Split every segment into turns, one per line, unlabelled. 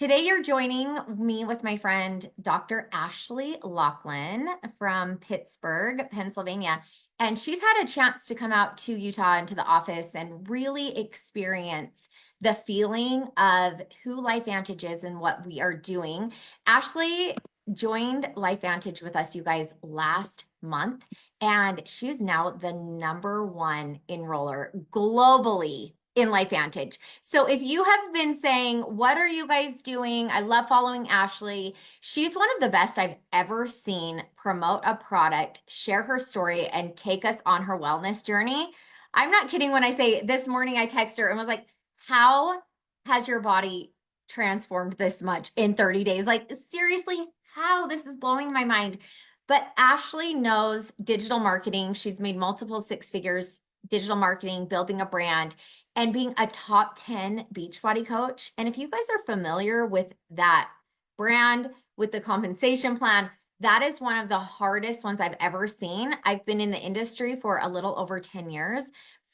Today, you're joining me with my friend, Dr. Ashley Laughlin from Pittsburgh, Pennsylvania. And she's had a chance to come out to Utah into the office and really experience the feeling of who LifeVantage is and what we are doing. Ashley joined LifeVantage with us, you guys, last month, and she's now the number one enroller globally in LifeVantage. So if you have been saying, what are you guys doing? I love following Ashley. She's one of the best I've ever seen promote a product, share her story, and take us on her wellness journey. I'm not kidding when I say this morning I texted her and was like, how has your body transformed this much in 30 days? Like, seriously, how? This is blowing my mind. But Ashley knows digital marketing. She's made multiple six figures digital marketing, building a brand, and being a top 10 Beachbody coach. And if you guys are familiar with that brand, with the compensation plan, that is one of the hardest ones I've ever seen. I've been in the industry for a little over 10 years,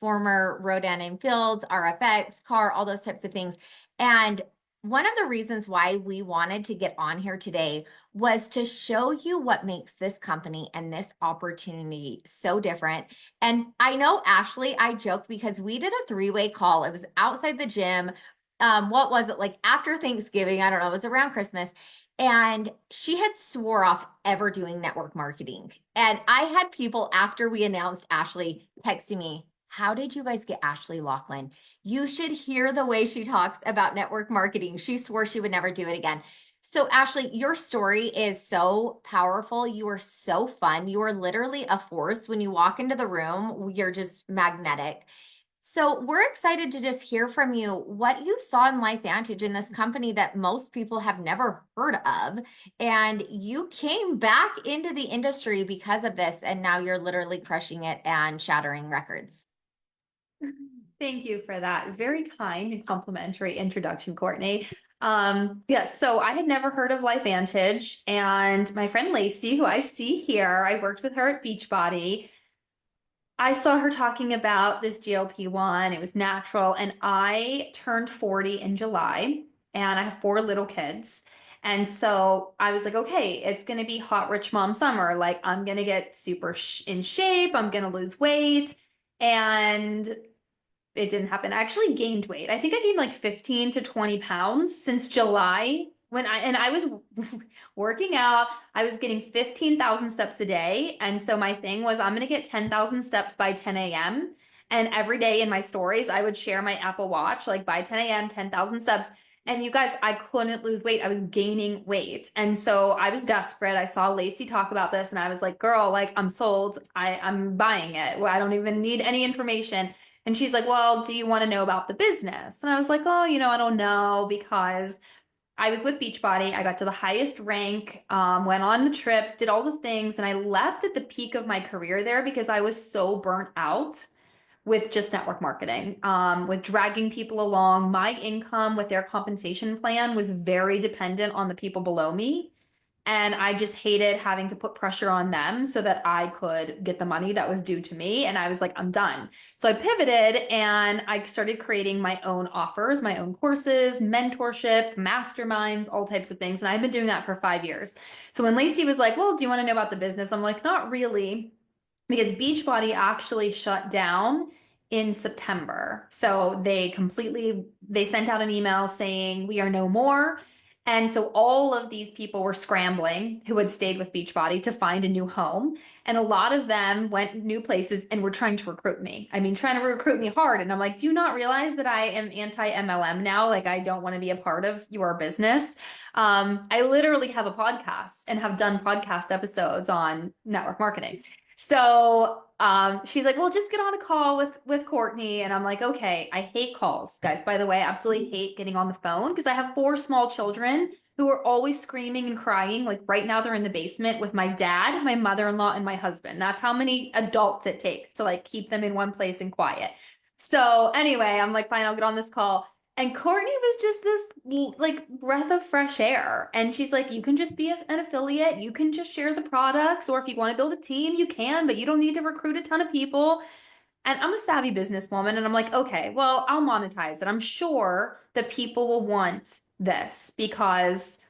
former Rodan and Fields, RFX, car, all those types of things. And one of the reasons why we wanted to get on here today was to show you what makes this company and this opportunity so different. And I know Ashley, I joke because we did a three-way call. It was outside the gym. What was it, like after Thanksgiving? I don't know. It was around Christmas. And she had swore off ever doing network marketing. And I had people after we announced Ashley texting me, how did you guys get Ashley Laughlin? You should hear the way she talks about network marketing. She swore she would never do it again. So, Ashley, your story is so powerful. You are so fun. You are literally a force. When you walk into the room, you're just magnetic. So, we're excited to just hear from you what you saw in LifeVantage in this company that most people have never heard of. And you came back into the industry because of this, and now you're literally crushing it and shattering records.
Thank you for that very kind and complimentary introduction, Courtney. Yes, so I had never heard of LifeVantage, and my friend Lacey, who I see here, I worked with her at Beachbody. I saw her talking about this GLP-1. It was natural, and I turned 40 in July, and I have four little kids. And so I was like, okay, it's going to be hot rich mom summer. Like, I'm going to get super in shape. I'm going to lose weight. And it didn't happen. I actually gained weight. I think I gained like 15 to 20 pounds since July I was working out. I was getting 15,000 steps a day. And so my thing was I'm going to get 10,000 steps by 10 a.m. And every day in my stories, I would share my Apple Watch, like by 10 a.m., 10,000 steps. And you guys, I couldn't lose weight. I was gaining weight. And so I was desperate. I saw Lacey talk about this and I was like, girl, like I'm sold. I'm buying it. Well, I don't even need any information. And she's like, well, do you want to know about the business? And I was like, oh, I don't know because I was with Beachbody. I got to the highest rank, went on the trips, did all the things, and I left at the peak of my career there because I was so burnt out with just network marketing, with dragging people along. My income with their compensation plan was very dependent on the people below me. And I just hated having to put pressure on them so that I could get the money that was due to me. And I was like, I'm done. So I pivoted and I started creating my own offers, my own courses, mentorship, masterminds, all types of things. And I've been doing that for 5 years. So when Lacey was like, well, do you want to know about the business? I'm like, not really, because Beachbody actually shut down in September. So they sent out an email saying we are no more. And so all of these people were scrambling who had stayed with Beachbody to find a new home. And a lot of them went new places and were trying to recruit me. I mean, trying to recruit me hard. And I'm like, do you not realize that I am anti-MLM now? Like, I don't want to be a part of your business. I literally have a podcast and have done podcast episodes on network marketing. So she's like, well, just get on a call with Courtney. And I'm like, okay, I hate calls, guys. By the way, I absolutely hate getting on the phone because I have four small children who are always screaming and crying. Like right now they're in the basement with my dad, my mother-in-law, and my husband. That's how many adults it takes to like keep them in one place and quiet. So anyway, I'm like, fine, I'll get on this call. And Courtney was just this like breath of fresh air. And she's like, you can just be an affiliate. You can just share the products. Or if you want to build a team, you can, but you don't need to recruit a ton of people. And I'm a savvy businesswoman. And I'm like, okay, well, I'll monetize it. I'm sure that people will want this because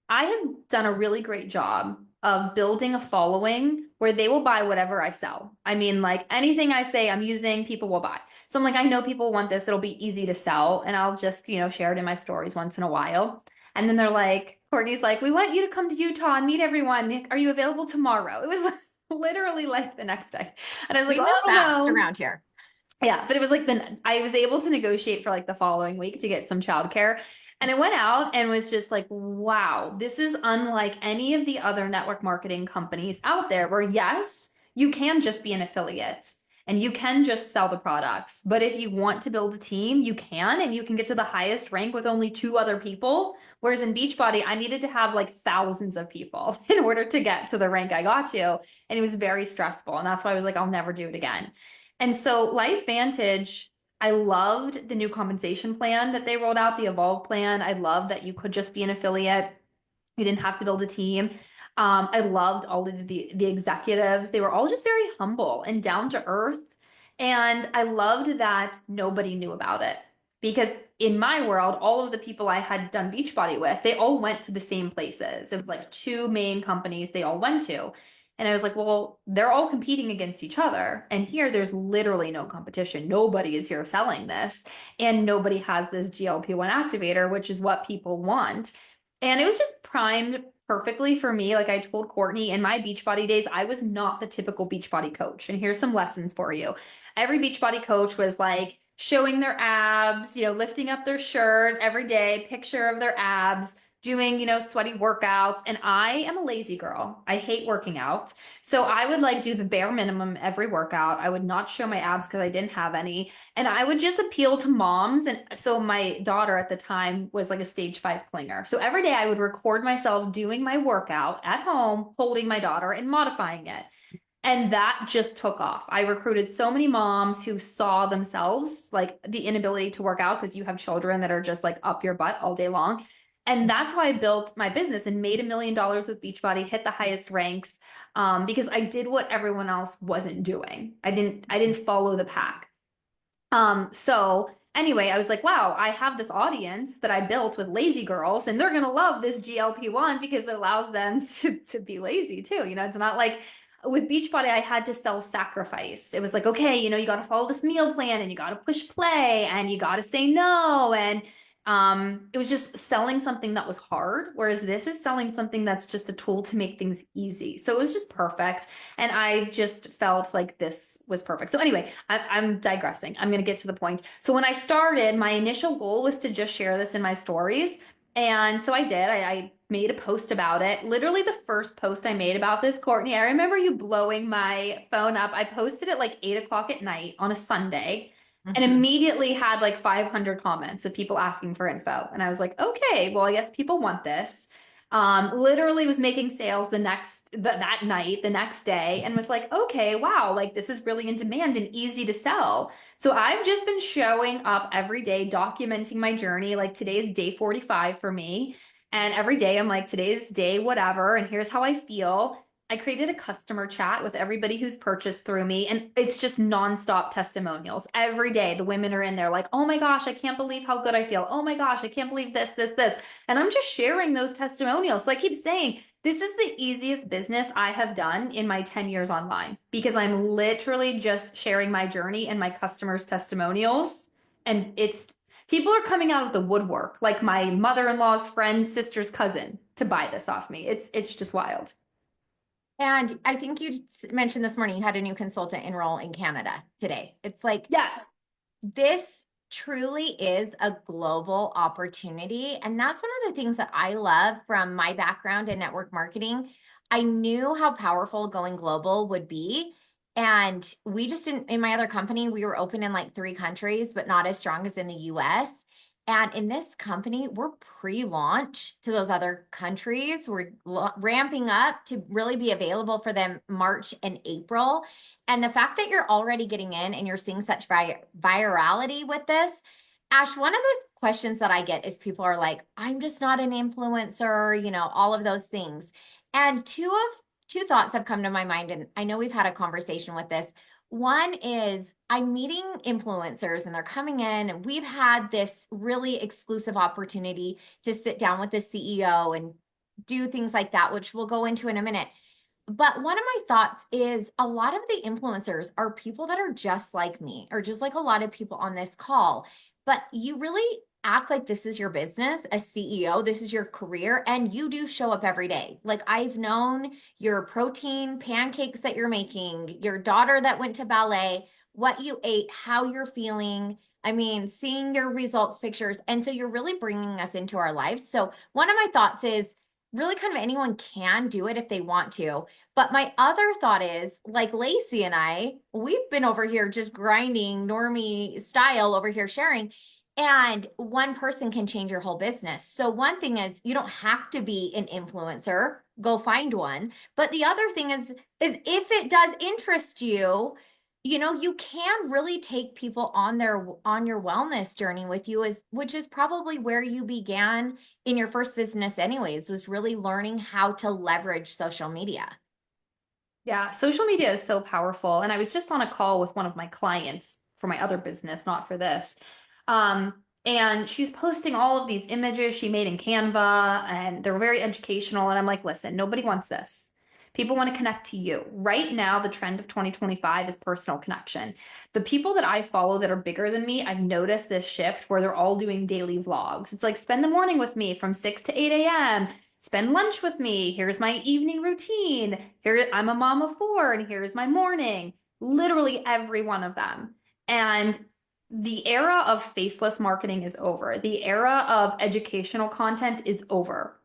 I have done a really great job of building a following where they will buy whatever I sell. I mean, like anything I say I'm using, people will buy. So I'm like, I know people want this. It'll be easy to sell. And I'll just, share it in my stories once in a while. And then they're like, Courtney's like, we want you to come to Utah and meet everyone. Are you available tomorrow? It was literally like the next day. And I was like,
We
oh,
move
I don't
fast
know.
around here.
Yeah, but it was like I was able to negotiate for like the following week to get some childcare. And I went out and was just like, wow, this is unlike any of the other network marketing companies out there where yes, you can just be an affiliate and you can just sell the products. But if you want to build a team, you can, and you can get to the highest rank with only two other people. Whereas in Beachbody, I needed to have like thousands of people in order to get to the rank I got to. And it was very stressful. And that's why I was like, I'll never do it again. And so Life Vantage, I loved the new compensation plan that they rolled out, the Evolve plan. I love that you could just be an affiliate. You didn't have to build a team. I loved all of the executives. They were all just very humble and down to earth. And I loved that nobody knew about it because in my world, all of the people I had done Beachbody with, they all went to the same places. It was like two main companies they all went to. And I was like, well, they're all competing against each other. And here there's literally no competition. Nobody is here selling this. And nobody has this GLP-1 activator, which is what people want. And it was just primed perfectly for me. Like I told Courtney in my Beachbody days, I was not the typical Beachbody coach. And here's some lessons for you. Every Beachbody coach was like showing their abs, lifting up their shirt every day, picture of their abs, doing, sweaty workouts. And I am a lazy girl. I hate working out. So I would like do the bare minimum every workout. I would not show my abs because I didn't have any. And I would just appeal to moms. And so my daughter at the time was like a stage 5 clinger. So every day I would record myself doing my workout at home, holding my daughter and modifying it. And that just took off. I recruited so many moms who saw themselves like the inability to work out because you have children that are just like up your butt all day long. And that's how I built my business and made $1 million with Beachbody, hit the highest ranks, because I did what everyone else wasn't doing. I didn't follow the pack. So anyway, I was like, wow, I have this audience that I built with lazy girls, and they're gonna love this GLP-1 because it allows them to be lazy too. It's not like with Beachbody, I had to sell sacrifice. It was like, okay, you got to follow this meal plan and you got to push play and you got to say no. And it was just selling something that was hard, whereas this is selling something that's just a tool to make things easy. So it was just perfect. And I just felt like this was perfect. So anyway, I'm digressing. I'm going to get to the point. So when I started, my initial goal was to just share this in my stories. And so I did. I made a post about it. Literally the first post I made about this, Courtney, I remember you blowing my phone up. I posted it like 8 o'clock at night on a Sunday and
Mhm.
immediately had like 500 comments of people asking for info. And I was like, okay, well, I guess people want this. Literally was making sales that night, the next day, and was like, okay, wow, like this is really in demand and easy to sell. So I've just been showing up every day, documenting my journey. Like today is day 45 for me. And every day I'm like, today's day, whatever, and here's how I feel. I created a customer chat with everybody who's purchased through me, and it's just nonstop testimonials. Every day, the women are in there like, oh my gosh, I can't believe how good I feel. Oh my gosh, I can't believe this, this, this. And I'm just sharing those testimonials. So I keep saying, this is the easiest business I have done in my 10 years online because I'm literally just sharing my journey and my customers' testimonials. And people are coming out of the woodwork, like my mother-in-law's friend's sister's cousin to buy this off me. It's just wild.
And I think you mentioned this morning you had a new consultant enroll in Canada today. It's like
Yes.
this truly is a global opportunity. And that's one of the things that I love from my background in network marketing. I knew how powerful going global would be. And we just didn't, in my other company, we were open in like 3 countries, but not as strong as in the US. And in this company, we're pre-launch to those other countries. We're ramping up to really be available for them March and April. And the fact that you're already getting in and you're seeing such virality with this, Ash, one of the questions that I get is people are like, I'm just not an influencer, all of those things. And two thoughts have come to my mind, and I know we've had a conversation with this. One is I'm meeting influencers and they're coming in, and we've had this really exclusive opportunity to sit down with the CEO and do things like that, which we'll go into in a minute. But one of my thoughts is a lot of the influencers are people that are just like me, or just like a lot of people on this call. But you really act like this is your business as CEO, this is your career, and you do show up every day. Like I've known your protein pancakes that you're making, your daughter that went to ballet, what you ate, how you're feeling. I mean, seeing your results pictures. And so you're really bringing us into our lives. So, one of my thoughts is really kind of anyone can do it if they want to. But my other thought is like Lacey and I, we've been over here just grinding normie style over here sharing. And one person can change your whole business. So one thing is you don't have to be an influencer, go find one. But the other thing is if it does interest you, you can really take people on your wellness journey with you, is which is probably where you began in your first business anyways, was really learning how to leverage social media.
Yeah, social media is so powerful. And I was just on a call with one of my clients for my other business, not for this. And she's posting all of these images she made in Canva, and they're very educational. And I'm like, listen, nobody wants this. People want to connect to you. Right now, the trend of 2025 is personal connection. The people that I follow that are bigger than me, I've noticed this shift where they're all doing daily vlogs. It's like spend the morning with me from 6 to 8 a.m. Spend lunch with me. Here's my evening routine. Here, I'm a mom of four, and here's my morning. Literally every one of them. And the era of faceless marketing is over. The era of educational content is over.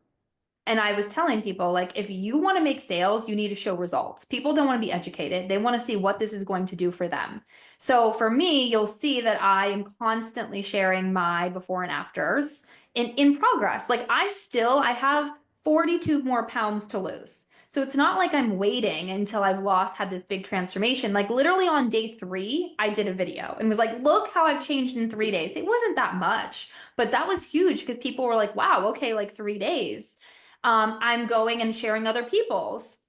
And I was telling people, like, if you want to make sales, you need to show results. People don't want to be educated. They want to see what this is going to do for them. So for me, you'll see that I am constantly sharing my before and afters in progress. Like I have 42 more pounds to lose. So it's not like I'm waiting until I've had this big transformation. Like literally on day 3, I did a video and was like, look how I've changed in 3 days. It wasn't that much, but that was huge because people were like, wow, okay, like 3 days. I'm going and sharing other people's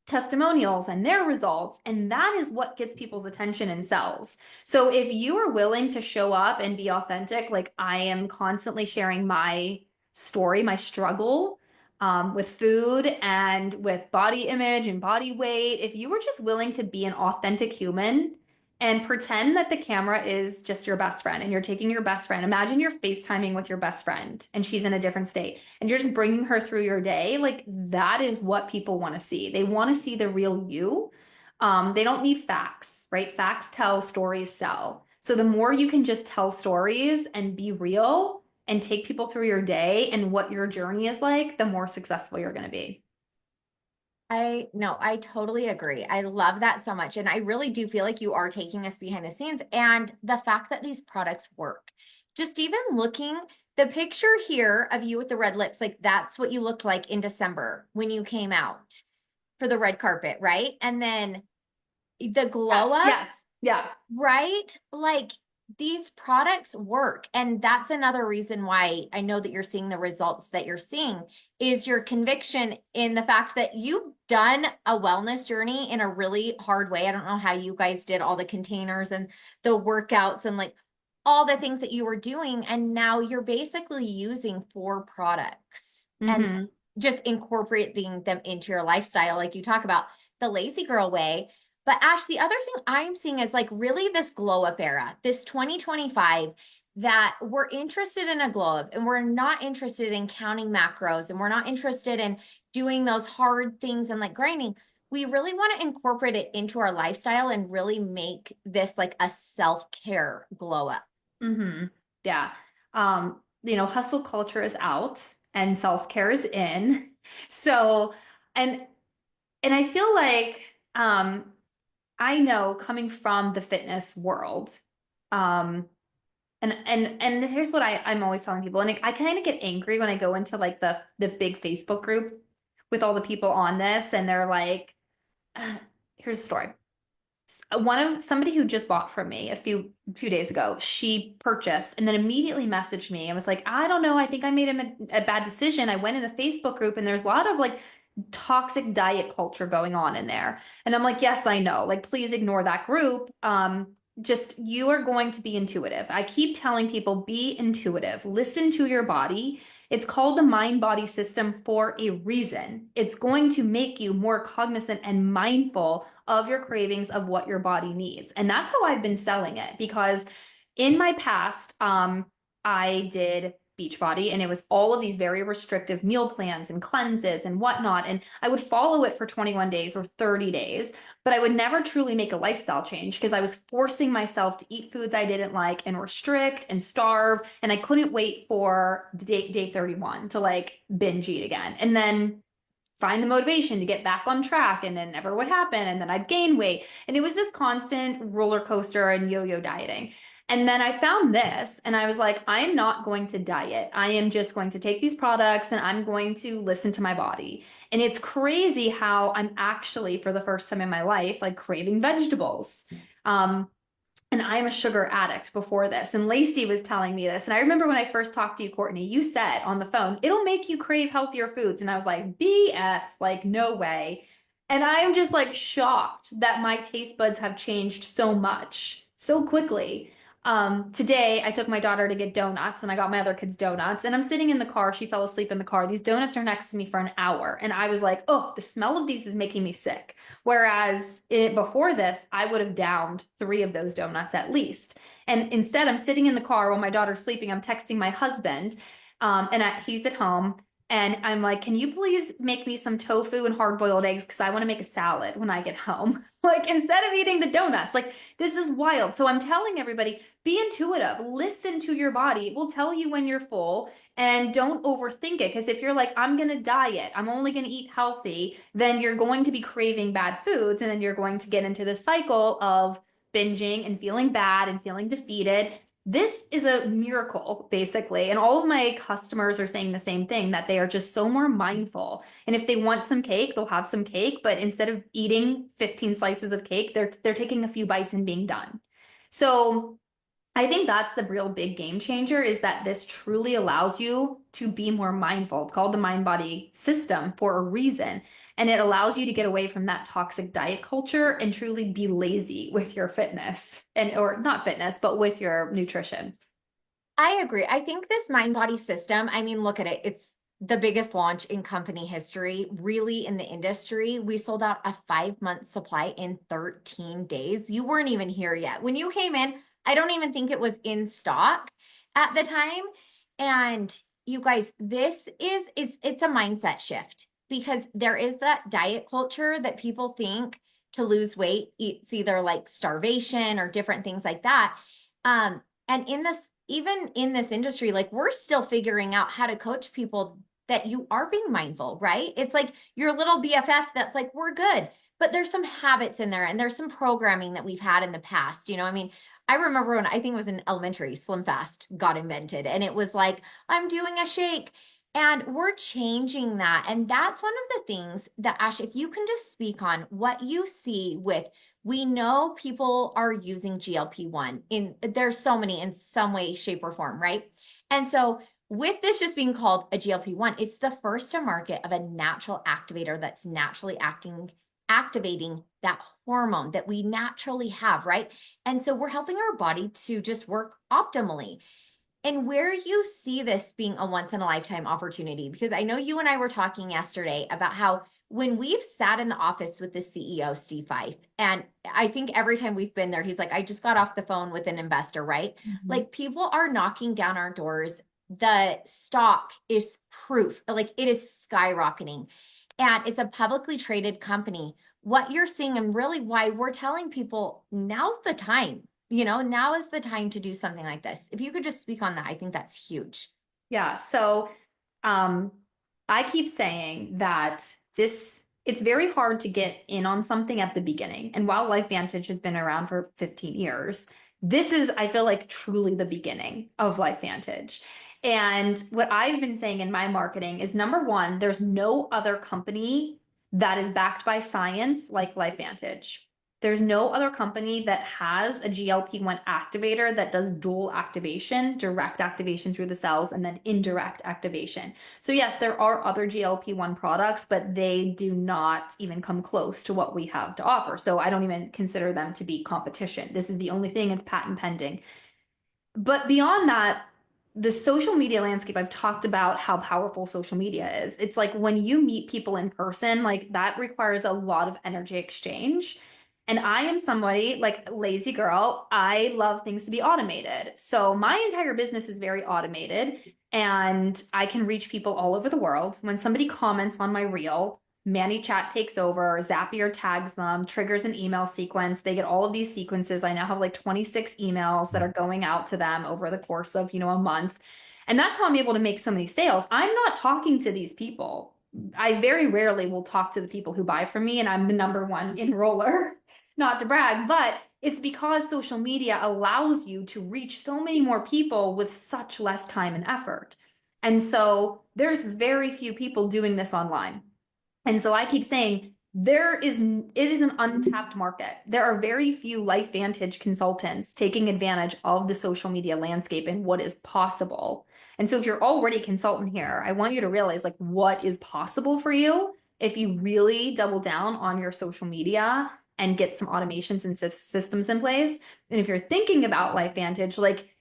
testimonials and their results. And that is what gets people's attention and sells. So if you are willing to show up and be authentic, like I am constantly sharing my story, my struggle with food and with body image and body weight, if you were just willing to be an authentic human and pretend that the camera is just your best friend and you're taking your best friend, imagine you're FaceTiming with your best friend and she's in a different state and you're just bringing her through your day, like that is what people want to see. They want to see the real you. They don't need facts, right? Facts tell, stories sell. So the more you can just tell stories and be real and take people through your day and what your journey is like, the more successful you're going to be.
I totally agree. I love that so much. And I really do feel like you are taking us behind the scenes, and the fact that these products work. Just even looking, the picture here of you with the red lips, like that's what you looked like in December when you came out for the red carpet, right? And then the glow
Yes,
up,
yes, yeah.
right? Like these products work. And that's another reason why I know that you're seeing the results that you're seeing, is your conviction in the fact that you've done a wellness journey in a really hard way. I don't know how you guys did all the containers and the workouts and like all the things that you were doing. And now you're basically using 4 products and
Mm-hmm.
just incorporating them into your lifestyle, like you talk about the lazy girl way. But Ash, the other thing I'm seeing is like really this glow up era, this 2025, that we're interested in a glow up and we're not interested in counting macros and we're not interested in doing those hard things and like grinding. We really want to incorporate it into our lifestyle and really make this like a self-care glow up.
Mm-hmm. Yeah. Hustle culture is out and self-care is in. So, and and I feel like I know coming from the fitness world, um, and here's what I'm always telling people, and I kind of get angry when I go into like the big Facebook group with all the people on this, and they're like, here's a story. Somebody who just bought from me a few days ago, she purchased and then immediately messaged me and was like, I don't know, I think I made a bad decision. I went in the Facebook group and there's a lot of like toxic diet culture going on in there. And I'm like, yes, I know. Like, please ignore that group. Just you are going to be intuitive. I keep telling people be intuitive, listen to your body. It's called the mind body system for a reason. It's going to make you more cognizant and mindful of your cravings of what your body needs. And that's how I've been selling it because in my past, I did Beachbody, and it was all of these very restrictive meal plans and cleanses and whatnot. And I would follow it for 21 days or 30 days, but I would never truly make a lifestyle change because I was forcing myself to eat foods I didn't like and restrict and starve. And I couldn't wait for day 31 to like binge eat again. And then find the motivation to get back on track, and then never would happen, and then I'd gain weight, and it was this constant roller coaster and yo-yo dieting. And then I found this and I was like, I am not going to diet. I am just going to take these products and I'm going to listen to my body. And it's crazy how I'm actually, for the first time in my life, like craving vegetables. Um, and I'm a sugar addict before this. And Lacey was telling me this. And I remember when I first talked to you, Courtney, you said on the phone, it'll make you crave healthier foods. And I was like, BS, like, no way. And I am just like shocked that my taste buds have changed so much so quickly. Today I took my daughter to get donuts and I got my other kids donuts and I'm sitting in the car. She fell asleep in the car. These donuts are next to me for an hour. And I was like, oh, the smell of these is making me sick. Whereas before this, I would have downed 3 of those donuts at least. And instead, I'm sitting in the car while my daughter's sleeping. I'm texting my husband, he's at home. And I'm like, can you please make me some tofu and hard boiled eggs? Because I want to make a salad when I get home. Like, instead of eating the donuts, like, this is wild. So I'm telling everybody, be intuitive, listen to your body. It will tell you when you're full and don't overthink it. Because if you're like, I'm going to diet, I'm only going to eat healthy, then you're going to be craving bad foods. And then you're going to get into the cycle of binging and feeling bad and feeling defeated. This is a miracle, basically. And all of my customers are saying the same thing, that they are just so more mindful. And if they want some cake, they'll have some cake. But instead of eating 15 slices of cake, they're taking a few bites and being done. So I think that's the real big game changer, is that this truly allows you to be more mindful. It's called the mind body system for a reason. And it allows you to get away from that toxic diet culture and truly be lazy with your fitness or not fitness, but with your nutrition.
I agree. I think this mind body system, I mean, look at it. It's the biggest launch in company history, really in the industry. We sold out a 5-month supply in 13 days. You weren't even here yet. When you came in, I don't even think it was in stock at the time. And you guys, this is it's a mindset shift, because there is that diet culture that people think to lose weight, it's either like starvation or different things like that. And in this, even in this industry, like, we're still figuring out how to coach people that you are being mindful, right? It's like your little BFF that's like, we're good, but there's some habits in there and there's some programming that we've had in the past. I mean, I remember when, I think it was in elementary, Slim Fast got invented, and it was like, I'm doing a shake. And we're changing that. And that's one of the things that, Ash, if you can just speak on what you see with, we know people are using GLP-1 in, there's so many in some way, shape, or form, right? And so with this just being called a GLP-1, it's the first to market of a natural activator that's naturally activating that hormone that we naturally have, right? And so we're helping our body to just work optimally. And where you see this being a once in a lifetime opportunity, because I know you and I were talking yesterday about how when we've sat in the office with the CEO, Steve Fife, and I think every time we've been there, he's like, I just got off the phone with an investor, right?
Mhm.
Like, people are knocking down our doors. The stock is proof, like, it is skyrocketing, and it's a publicly traded company. What you're seeing, and really why we're telling people now's the time, now is the time to do something like this. If you could just speak on that, I think that's huge.
Yeah. So um, I keep saying that it's very hard to get in on something at the beginning. And while LifeVantage has been around for 15 years, this is, I feel like, truly the beginning of LifeVantage. And what I've been saying in my marketing is, number one, there's no other company that is backed by science like LifeVantage. There's no other company that has a GLP-1 activator that does dual activation, direct activation through the cells, and then indirect activation. So yes, there are other GLP-1 products, but they do not even come close to what we have to offer. So I don't even consider them to be competition. This is the only thing, it's patent pending. But beyond that, the social media landscape, I've talked about how powerful social media is. It's like when you meet people in person, like that requires a lot of energy exchange. And I am somebody like lazy girl. I love things to be automated. So my entire business is very automated and I can reach people all over the world. When somebody comments on my reel, ManyChat takes over, Zapier tags them, triggers an email sequence. They get all of these sequences. I now have like 26 emails that are going out to them over the course of, a month. And that's how I'm able to make so many sales. I'm not talking to these people. I very rarely will talk to the people who buy from me, and I'm the number one enroller, not to brag, but it's because social media allows you to reach so many more people with such less time and effort. And so there's very few people doing this online. And so I keep saying it is an untapped market. There are very few LifeVantage consultants taking advantage of the social media landscape and what is possible. And so if you're already a consultant here, I want you to realize like what is possible for you if you really double down on your social media and get some automations and systems in place. And if you're thinking about LifeVantage, like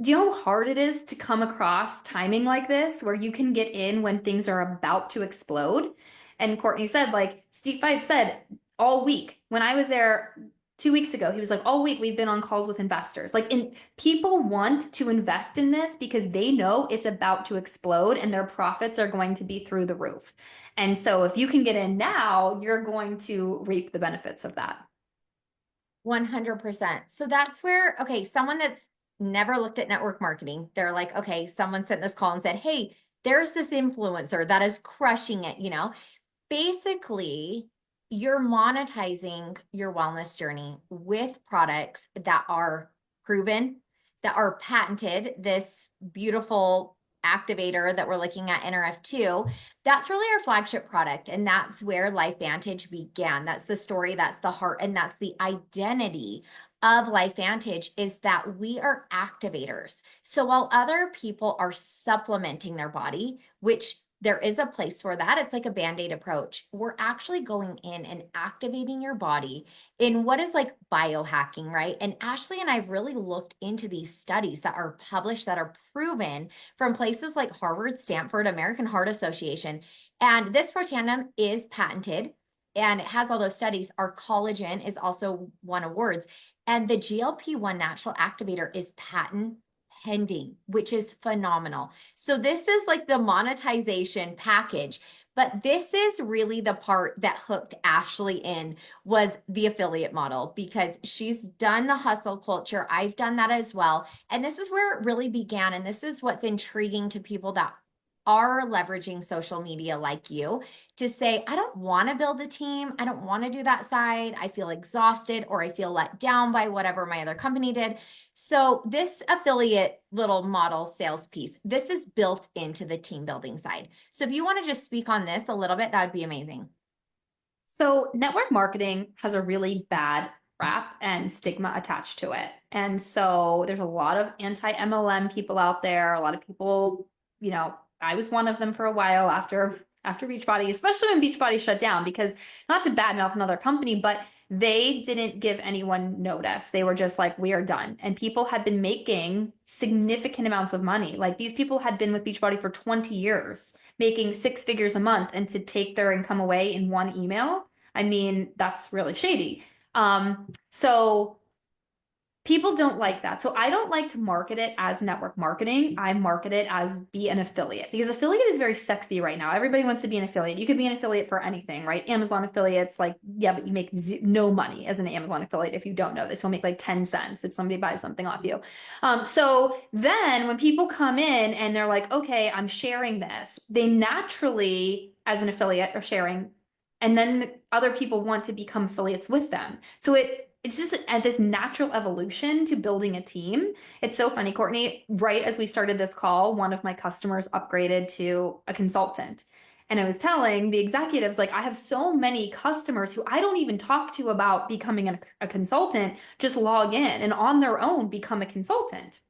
do you know how hard it is to come across timing like this where you can get in when things are about to explode? And Courtney said, like Steve Five said, all week when I was there 2 weeks ago, he was like, all week we've been on calls with investors. People want to invest in this because they know it's about to explode and their profits are going to be through the roof. And so if you can get in now, you're going to reap the benefits of that.
100%. So that's where, okay, someone that's never looked at network marketing, they're like, okay, someone sent this call and said, hey, there's this influencer that is crushing it. Basically, you're monetizing your wellness journey with products that are proven, that are patented. This beautiful activator that we're looking at NRF2, that's really our flagship product. And that's where LifeVantage began. That's the story, that's the heart, and that's the identity of LifeVantage is that we are activators. So while other people are supplementing their body, which there is a place for that. It's like a band-aid approach. We're actually going in and activating your body in what is like biohacking, right? And Ashley and I've really looked into these studies that are published, that are proven from places like Harvard, Stanford, American Heart Association. And this Protandim is patented and it has all those studies. Our collagen is also won awards. And the GLP-1 natural activator is patent pending, which is phenomenal. So this is like the monetization package, but this is really the part that hooked Ashley in was the affiliate model because she's done the hustle culture. I've done that as well. And this is where it really began. And this is what's intriguing to people that are leveraging social media like you to say, I don't want to build a team. I don't want to do that side. I feel exhausted or I feel let down by whatever my other company did. So this affiliate little model sales piece, this is built into the team building side. So if you want to just speak on this a little bit, that would be amazing.
So network marketing has a really bad rap and stigma attached to it. And so there's a lot of anti-MLM people out there, a lot of people, I was one of them for a while after Beachbody, especially when Beachbody shut down, because not to badmouth another company, but they didn't give anyone notice. They were just like, we are done. And people had been making significant amounts of money. Like these people had been with Beachbody for 20 years, making 6 figures a month, and to take their income away in one email, I mean, that's really shady. So people don't like that. So I don't like to market it as network marketing. I market it as be an affiliate because affiliate is very sexy right now. Everybody wants to be an affiliate. You could be an affiliate for anything, right? Amazon affiliates, like, yeah, but you make no money as an Amazon affiliate if you don't know this. You'll make like 10 cents if somebody buys something off you. So then when people come in and they're like, okay, I'm sharing this, they naturally, as an affiliate, are sharing. And then other people want to become affiliates with them. So it's just this natural evolution to building a team. It's so funny, Courtney. Right as we started this call, one of my customers upgraded to a consultant. And I was telling the executives, like, I have so many customers who I don't even talk to about becoming a consultant, just log in and on their own become a consultant.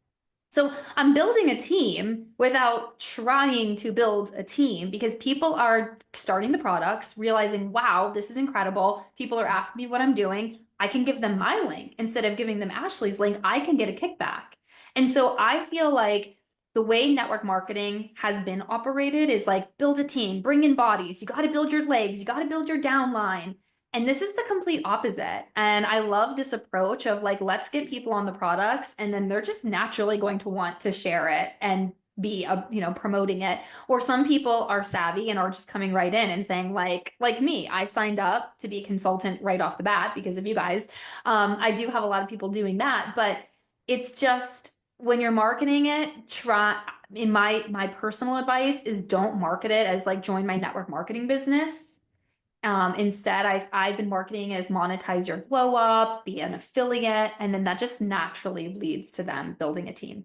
So I'm building a team without trying to build a team because people are starting the products, realizing, wow, this is incredible. People are asking me what I'm doing. I can give them my link instead of giving them Ashley's link. I can get a kickback. And so I feel like the way network marketing has been operated is like build a team, bring in bodies. You got to build your legs, you got to build your downline. And this is the complete opposite. And I love this approach of like, let's get people on the products and then they're just naturally going to want to share it and be promoting it. Or some people are savvy and are just coming right in and saying like me, I signed up to be a consultant right off the bat because of you guys. I do have a lot of people doing that, but it's just when you're marketing it, try in my personal advice is don't market it as like join my network marketing business. Instead, I've been marketing as monetize your glow up, be an affiliate, and then that just naturally leads to them building a team.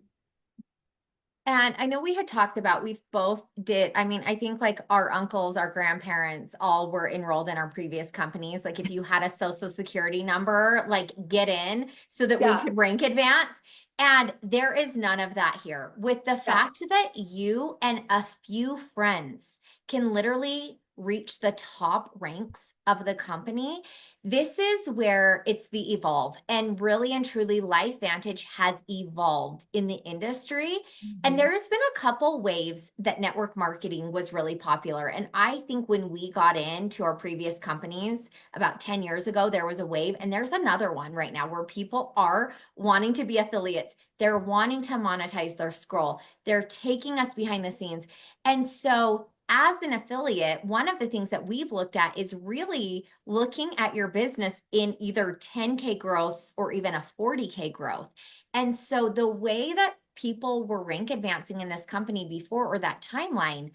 And I know we had talked about, we've both did, I mean, I think like our uncles, our grandparents all were enrolled in our previous companies. Like if you had a social security number, like get in so that we
Yeah,
could rank advance. And there is none of that here. With the
yeah.
fact that you and a few friends can literally reach the top ranks of the company, this is where it's the evolve. And really and truly, LifeVantage has evolved in the industry. And
Mhm.
there's been a couple waves that network marketing was really popular. And I think when we got into our previous companies about 10 years ago, there was a wave. And there's another one right now where people are wanting to be affiliates. They're wanting to monetize their scroll. They're taking us behind the scenes. And so, as an affiliate, one of the things that we've looked at is really looking at your business in either 10K growths or even a 40K growth. And so the way that people were rank advancing in this company before or that timeline,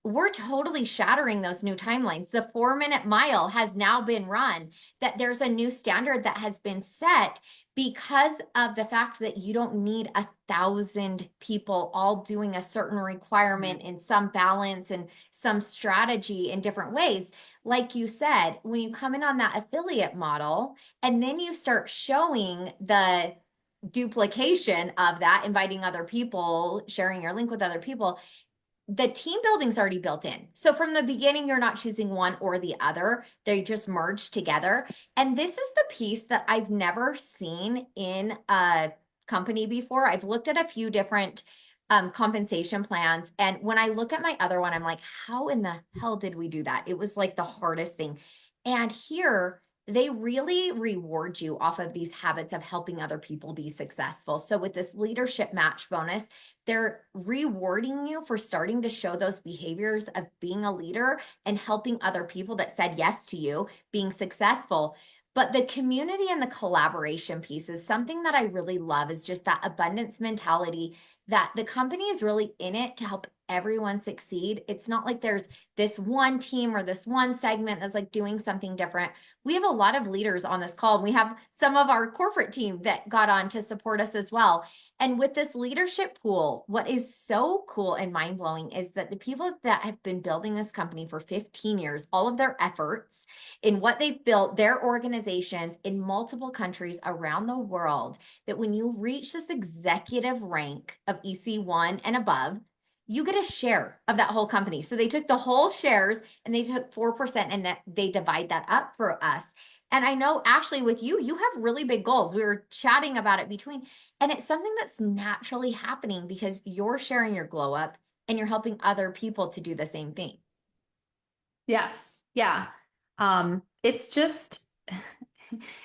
we're totally shattering those new timelines. The 4 minute mile has now been run, that there's a new standard that has been set because of the fact that you don't need 1,000 people all doing a certain requirement in some balance and some strategy in different ways. Like you said, when you come in on that affiliate model and then you start showing the duplication of that, inviting other people, sharing your link with other people, the team building's already built in. So from the beginning, you're not choosing one or the other. They just merge together. And this is the piece that I've never seen in a company before. I've looked at a few different compensation plans. And when I look at my other one, I'm like, how in the hell did we do that? It was like the hardest thing. And here, they really reward you off of these habits of helping other people be successful. So with this leadership match bonus, they're rewarding you for starting to show those behaviors of being a leader and helping other people that said yes to you being successful. But the community and the collaboration piece is something that I really love is just that abundance mentality that the company is really in it to help everyone succeed. It's not like there's this one team or this one segment that's like doing something different. We have a lot of leaders on this call. And we have some of our corporate team that got on to support us as well. And with this leadership pool, what is so cool and mind blowing is that the people that have been building this company for 15 years, all of their efforts in what they've built, their organizations in multiple countries around the world, that when you reach this executive rank of EC1 and above, you get a share of that whole company. So they took the whole shares and they took 4% and that they divide that up for us. And I know, Ashley, with you, you have really big goals. We were chatting about it between, and it's something that's naturally happening because you're sharing your glow up and you're helping other people to do the same thing.
Yes. Yeah. It's just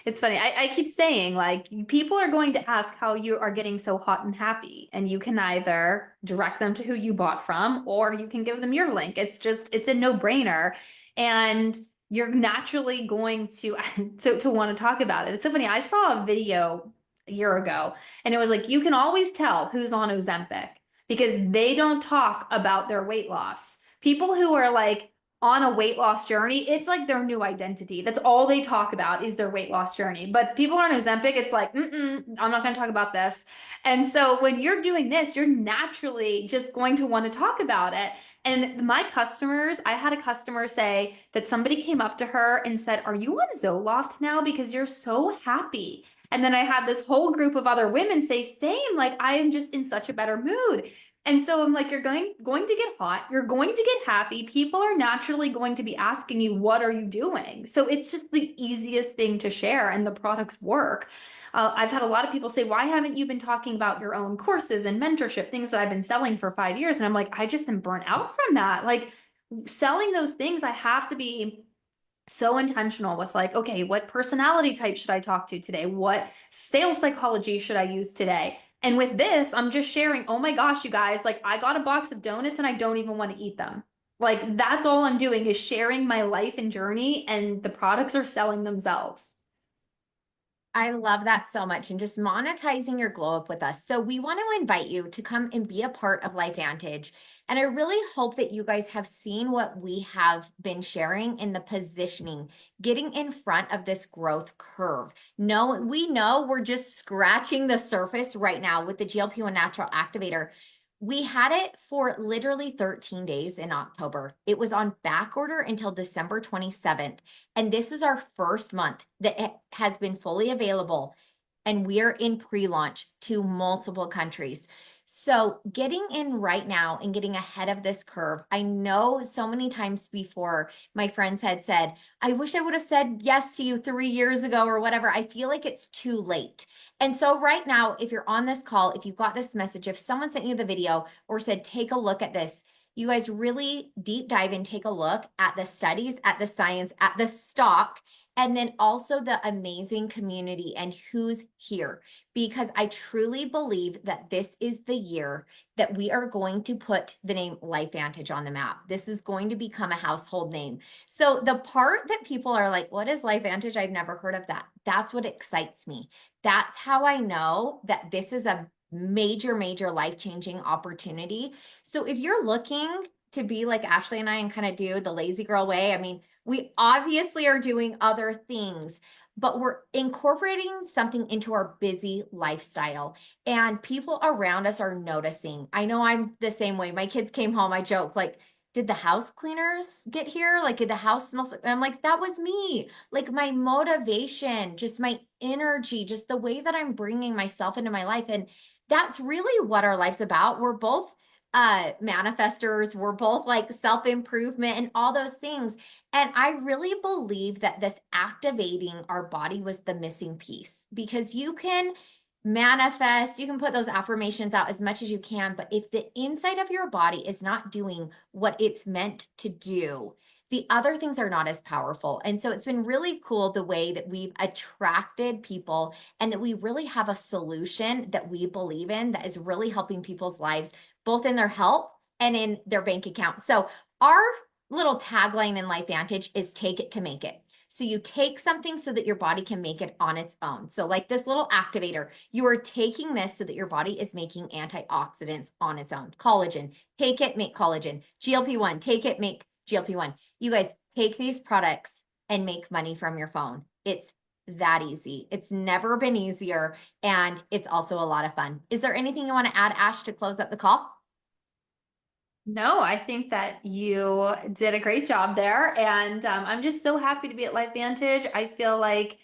it's funny. I keep saying like people are going to ask how you are getting so hot and happy, and you can either direct them to who you bought from or you can give them your link. It's a no-brainer. And you're naturally going to to want to talk about it. It's so funny. I saw a video a year ago and it was like you can always tell who's on Ozempic because they don't talk about their weight loss. People who are like on a weight loss journey, it's like their new identity. That's all they talk about is their weight loss journey. But people on Ozempic, it's like, I'm not going to talk about this. And so when you're doing this, you're naturally just going to want to talk about it. And my customers, I had a customer say that somebody came up to her and said, "Are you on Zoloft now? Because you're so happy." And then I had this whole group of other women say, "Same, like I am just in such a better mood." And so I'm like, you're going to get hot, you're going to get happy. People are naturally going to be asking you, "What are you doing?" So it's just the easiest thing to share, and the products work. I've had a lot of people say, "Why haven't you been talking about your own courses and mentorship, things that I've been selling for 5 years?" And I'm like, I just am burnt out from that. Like selling those things, I have to be so intentional with like, okay, what personality type should I talk to today? What sales psychology should I use today? And with this, I'm just sharing, oh my gosh, you guys, like I got a box of donuts and I don't even want to eat them. Like that's all I'm doing is sharing my life and journey, and the products are selling themselves.
I love that so much, and just monetizing your glow up with us. So we want to invite you to come and be a part of LifeVantage. And I really hope that you guys have seen what we have been sharing in the positioning, getting in front of this growth curve. No, we know we're just scratching the surface right now with the GLP-1 natural activator. We had it for literally 13 days in October. It was on back order until December 27th. And this is our first month that it has been fully available. And we are in pre launch to multiple countries. So, getting in right now and getting ahead of this curve, I know so many times before my friends had said, "I wish I would have said yes to you 3 years ago," or whatever. I feel like it's too late. And so, right now, if you're on this call, if you got this message, if someone sent you the video or said, "Take a look at this," you guys really deep dive and take a look at the studies, at the science, at the stock, and then also the amazing community and who's here. Because I truly believe that this is the year that we are going to put the name LifeVantage on the map. This is going to become a household name. So the part that people are like, "What is LifeVantage? I've never heard of that." That's what excites me. That's how I know that this is a major, major life-changing opportunity. So if you're looking to be like Ashley and I and kind of do the lazy girl way, I mean, we obviously are doing other things, but we're incorporating something into our busy lifestyle, and people around us are noticing. I know I'm the same way. My kids came home, I joke like, "Did the house cleaners get here? Like, did the house smell?" I'm like, that was me. Like, my motivation, just my energy, just the way that I'm bringing myself into my life. And that's really what our life's about. We're both manifestors, we're both like self-improvement and all those things. And I really believe that this activating our body was the missing piece, because you can manifest, you can put those affirmations out as much as you can, but if the inside of your body is not doing what it's meant to do, the other things are not as powerful. And so it's been really cool the way that we've attracted people, and that we really have a solution that we believe in that is really helping people's lives, both in their health and in their bank account. So our little tagline in LifeVantage is "Take it to make it." So you take something so that your body can make it on its own. So like this little activator, you are taking this so that your body is making antioxidants on its own. Collagen, take it, make collagen. GLP-1, take it, make GLP-1. You guys take these products and make money from your phone. It's that easy. It's never been easier, and it's also a lot of fun. Is there anything you want to add, Ash, to close up the call?
No, I think that you did a great job there. And I'm just so happy to be at LifeVantage. I feel like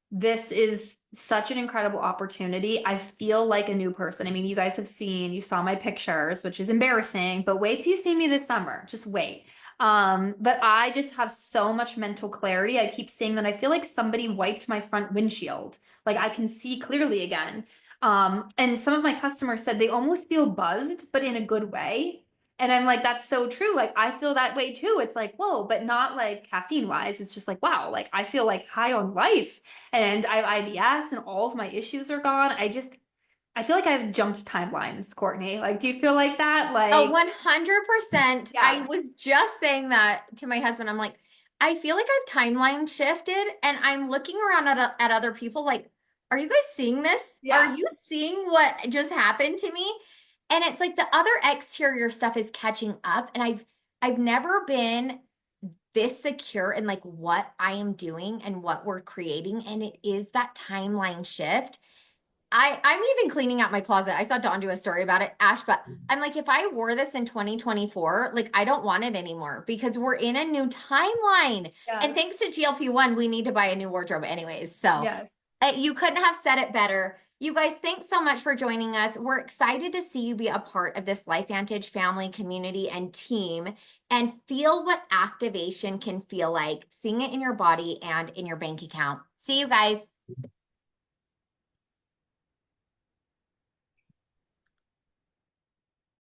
this is such an incredible opportunity. I feel like a new person. I mean, you guys have seen, you saw my pictures, which is embarrassing, but wait till you see me this summer. Just wait. But I just have so much mental clarity. I keep saying that I feel like somebody wiped my front windshield. Like I can see clearly again. And some of my customers said they almost feel buzzed, but in a good way. And I'm like, that's so true. Like, I feel that way too. It's like, whoa, but not like caffeine wise. It's just like, wow, like I feel like high on life, and I have IBS and all of my issues are gone. I feel like I've jumped timelines, Courtney. Like, do you feel like that?
Oh,
Like,
100%. I
yeah,
was just saying that to my husband. I'm like, I feel like I've timeline shifted, and I'm looking around at other people like, "Are you guys seeing this? Are
yeah.
you seeing what just happened to me?" And it's like the other exterior stuff is catching up, and I've never been this secure in like what I am doing and what we're creating, and it is that timeline shift. I'm even cleaning out my closet. I saw Dawn do a story about it, Ash, but I'm like, if I wore this in 2024, like I don't want it anymore because we're in a new timeline. And thanks
Yes.
to GLP-1, we need to buy a new wardrobe anyways. So
Yes.
you couldn't have said it better. You guys, thanks so much for joining us. We're excited to see you be a part of this LifeVantage family, community, and team and feel what activation can feel like, seeing it in your body and in your bank account. See you guys.